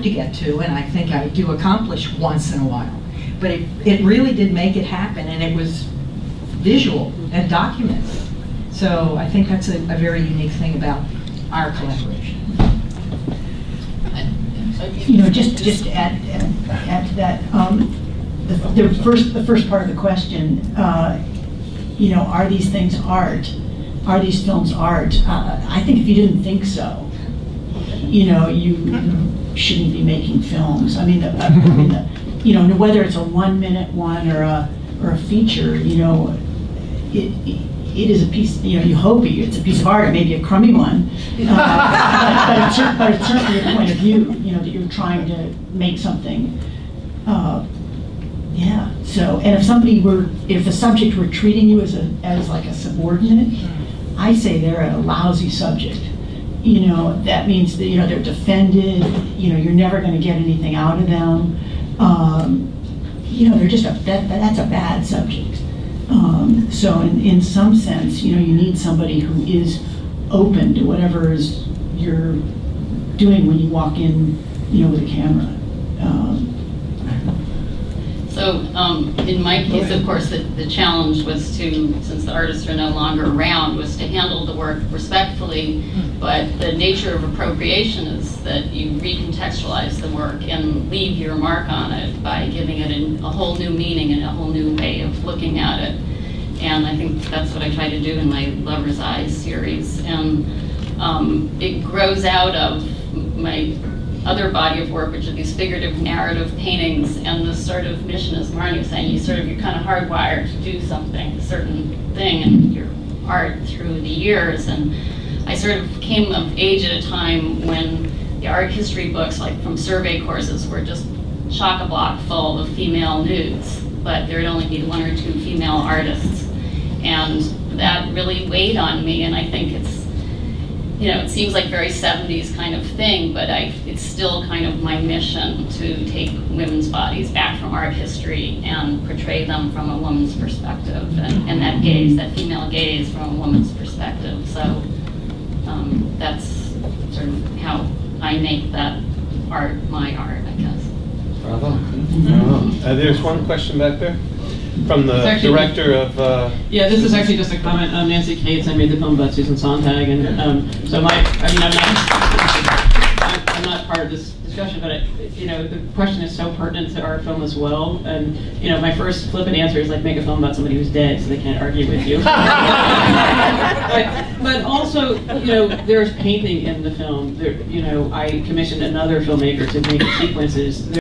to get to, and I think I do accomplish once in a while. But it really did make it happen, and it was visual and documented. So I think that's a very unique thing about our collaboration. You know, just to add to that, the first part of the question, you know, are these things art? Are these films art? I think if you didn't think so, you know, you shouldn't be making films. I mean, you know, whether it's a 1-minute one or a feature, you know, it is a piece. You know, you hope it's a piece of art. It may be a crummy one, but it's certainly a point of view. You know, that you're trying to make something. Yeah. So, and if the subject were treating you as like a subordinate, I say they're a lousy subject. You know, that means that, you know, they're defended. You know, you're never going to get anything out of them. You know, they're just that's a bad subject. So in some sense, you know, you need somebody who is open to whatever you're doing when you walk in, you know, with a camera. So in my case, of course, the challenge was since the artists are no longer around, was to handle the work respectfully, but the nature of appropriation is that you recontextualize the work and leave your mark on it by giving it a whole new meaning and a whole new way of looking at it. And I think that's what I try to do in my Lover's Eyes series. And it grows out of my other body of work, which are these figurative narrative paintings, and this sort of mission, as Marnie was saying, you're kind of hardwired to do something, a certain thing in your art through the years. And I sort of came of age at a time when the art history books, like from survey courses, were just chock-a-block full of female nudes, but there would only be 1 or 2 female artists. And that really weighed on me, and I think it's, you know, it seems like very 70s kind of thing, but it's still kind of my mission to take women's bodies back from art history and portray them from a woman's perspective, and that gaze, that female gaze from a woman's perspective. So that's sort of how I make that art my art, I guess. Bravo. Bravo. There's one question back there from the director of... yeah, this is actually just a comment. Nancy Cates, I made the film about Susan Sontag, and so I'm not part of this discussion, but you know, the question is so pertinent to our film as well. And you know, my first flippant answer is like, make a film about somebody who's dead, so they can't argue with you. but also, you know, there's painting in the film. There, you know, I commissioned another filmmaker to make sequences.